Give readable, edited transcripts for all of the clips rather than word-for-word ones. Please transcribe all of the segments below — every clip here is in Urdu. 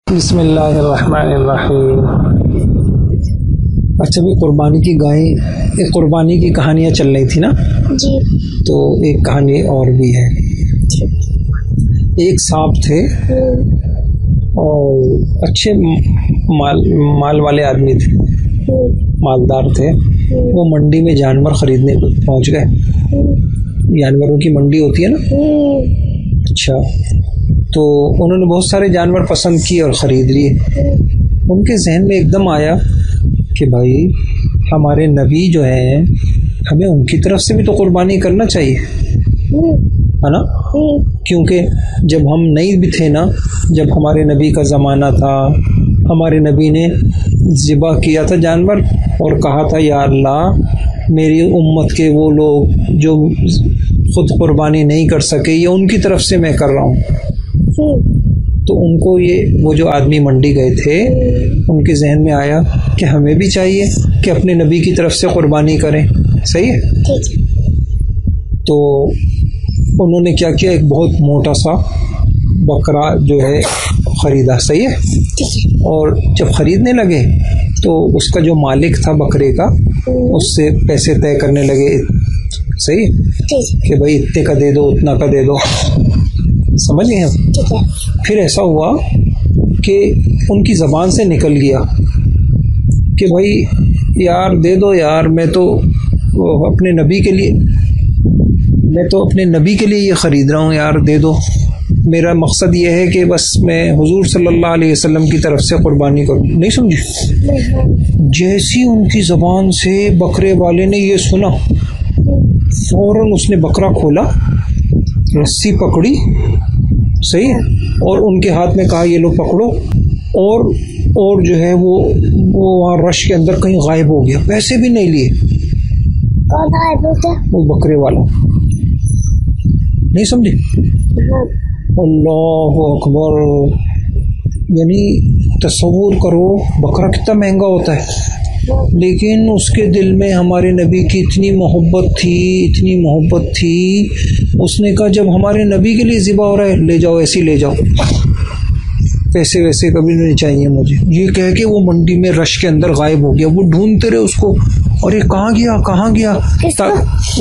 بسم اللہ الرحمن الرحیم۔ اچھا بھی قربانی کی گائیں، قربانی کی کہانیاں چل رہی تھی نا جی، تو ایک کہانی اور بھی ہے۔ ایک صاحب تھے اور اچھے مال والے آدمی تھے، مالدار تھے۔ وہ منڈی میں جانور خریدنے پہنچ گئے۔ جانوروں کی منڈی ہوتی ہے نا، اچھا تو انہوں نے بہت سارے جانور پسند کیے اور خرید لیے۔ ان کے ذہن میں ایک دم آیا کہ بھائی ہمارے نبی جو ہیں، ہمیں ان کی طرف سے بھی تو قربانی کرنا چاہیے، ہے نا؟ کیونکہ جب ہم نہیں بھی تھے نا، جب ہمارے نبی کا زمانہ تھا، ہمارے نبی نے ذبح کیا تھا جانور اور کہا تھا یا اللہ میری امت کے وہ لوگ جو خود قربانی نہیں کر سکے، یہ ان کی طرف سے میں کر رہا ہوں۔ تو ان کو وہ جو آدمی منڈی گئے تھے، ان کے ذہن میں آیا کہ ہمیں بھی چاہیے کہ اپنے نبی کی طرف سے قربانی کریں، صحیح ہے؟ تو انہوں نے کیا کیا، ایک بہت موٹا سا بکرا جو ہے خریدا، صحیح ہے؟ اور جب خریدنے لگے تو اس کا جو مالک تھا بکرے کا، اس سے پیسے طے کرنے لگے، صحیح کہ بھائی اتنے کا دے دو، اتنا کا دے دو، سمجھ گئے ہم؟ پھر ایسا ہوا کہ ان کی زبان سے نکل گیا کہ بھائی یار دے دو یار، میں تو اپنے نبی کے لیے یہ خرید رہا ہوں یار، دے دو، میرا مقصد یہ ہے کہ بس میں حضور صلی اللہ علیہ وسلم کی طرف سے قربانی کروں، نہیں سمجھے؟ جیسی ان کی زبان سے بکرے والے نے یہ سنا، فوراً اس نے بکرا کھولا، رسی پکڑی، صحیح ہے، اور ان کے ہاتھ میں کہا یہ لو پکڑو، اور جو ہے وہ وہاں رش کے اندر کہیں غائب ہو گیا، پیسے بھی نہیں لیے۔ کون غائب ہوتا؟ وہ بکرے والا، نہیں سمجھے؟ اللہ اکبر، یعنی تصور کرو بکرا کتنا مہنگا ہوتا ہے، لیکن اس کے دل میں ہمارے نبی کی اتنی محبت تھی، اس نے کہا جب ہمارے نبی کے لیے ذبح ہو رہا ہے، لے جاؤ، ایسے لے جاؤ، پیسے ویسے کبھی نہیں چاہیے مجھے، یہ کہہ کے وہ منڈی میں رش کے اندر غائب ہو گیا۔ وہ ڈھونڈتے رہے اس کو، اور یہ کہاں گیا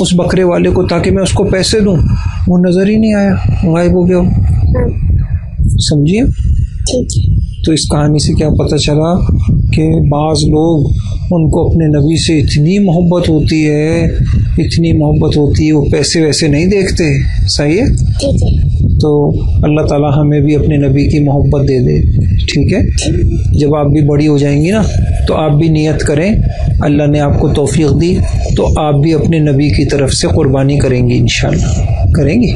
اس بکرے والے کو، تاکہ میں اس کو پیسے دوں، وہ نظر ہی نہیں آیا، غائب ہو گیا، سمجھیے؟ تو اس کہانی سے کیا پتہ چلا کہ بعض لوگ ان کو اپنے نبی سے اتنی محبت ہوتی ہے وہ پیسے ویسے نہیں دیکھتے، صحیح ہے؟ تو اللہ تعالیٰ ہمیں بھی اپنے نبی کی محبت دے دے، ٹھیک ہے؟ جب آپ بھی بڑی ہو جائیں گی نا تو آپ بھی نیت کریں، اللہ نے آپ کو توفیق دی تو آپ بھی اپنے نبی کی طرف سے قربانی کریں گی، انشاءاللہ کریں گی۔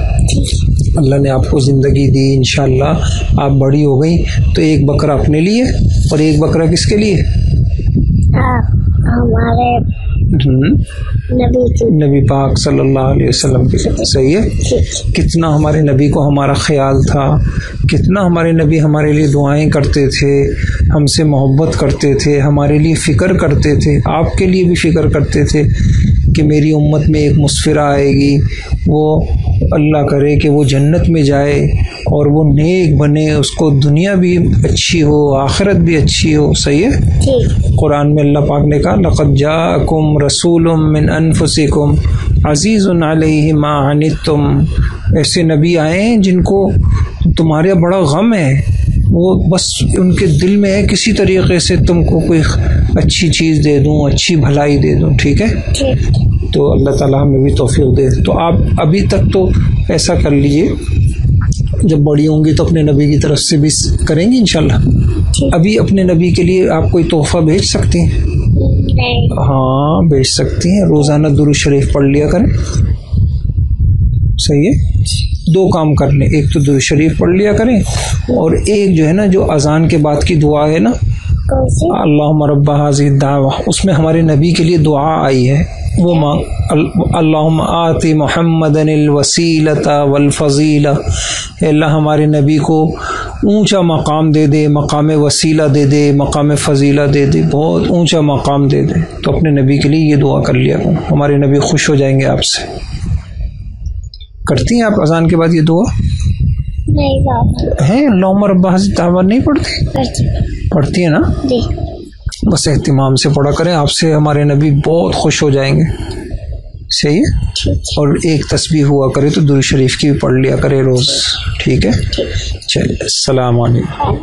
اللہ نے آپ کو زندگی دی، انشاءاللہ آپ بڑی ہو گئی تو ایک بکرا اپنے لیے اور ایک بکرا کس کے لیے؟ ہمارے نبی پاک صلی اللہ علیہ وسلم کے لیے، صحیح ہے؟ کتنا ہمارے نبی کو ہمارا خیال تھا، کتنا ہمارے نبی ہمارے لیے دعائیں کرتے تھے، ہم سے محبت کرتے تھے، ہمارے لیے فکر کرتے تھے، آپ کے لیے بھی فکر کرتے تھے کہ میری امت میں ایک مسفرہ آئے گی، وہ اللہ کرے کہ وہ جنت میں جائے اور وہ نیک بنے، اس کو دنیا بھی اچھی ہو، آخرت بھی اچھی ہو، صحیح ہے؟ قرآن میں اللہ پاک نے کہا لقد جاءکم رسول من انفسکم عزیز علیہ ما عنتم، ایسے نبی آئے ہیں جن کو تمہارے بڑا غم ہے، وہ بس ان کے دل میں ہے کسی طریقے سے تم کو کوئی اچھی چیز دے دوں، اچھی بھلائی دے دوں، ٹھیک ہے؟ تو اللہ تعالیٰ ہمیں بھی توفیق دے۔ تو آپ ابھی تک تو ایسا کر لیجئے، جب بڑی ہوں گی تو اپنے نبی کی طرف سے بھی کریں گی انشاءاللہ۔ ابھی اپنے نبی کے لیے آپ کوئی تحفہ بھیج سکتے ہیں؟ ہاں بھیج سکتے ہیں، روزانہ درود شریف پڑھ لیا کریں، صحیح ہے؟ دو کام کر لیں، ایک تو درود شریف پڑھ لیا کریں، اور ایک جو ہے نا جو اذان کے بعد کی دعا ہے نا، اللہم رب ھذہ الدعوہ، اس میں ہمارے نبی کے لیے دعا آئی ہے، وہ اللہم آت محمد الوسیلۃ والفضیلہ، اے اللہ ہمارے نبی کو اونچا مقام دے دے، مقام وسیلہ دے دے، مقام فضیلہ دے دے، بہت اونچا مقام دے دے۔ تو اپنے نبی کے لیے یہ دعا کر لیا کرو، ہمارے نبی خوش ہو جائیں گے آپ سے۔ کرتی ہیں آپ اذان کے بعد یہ دعا؟ نہیں بابا ہیں اللہ مربع حضرت طیبہ نہیں پڑھتی؟ پڑھتی ہے نا؟ جی بس اہتمام سے پڑھا کریں، آپ سے ہمارے نبی بہت خوش ہو جائیں گے. صحیح ہے. اور ایک تسبیح ہوا کرے تو درود شریف کی بھی پڑھ لیا کرے روز. ٹھیک ہے، چلیے السلام علیکم.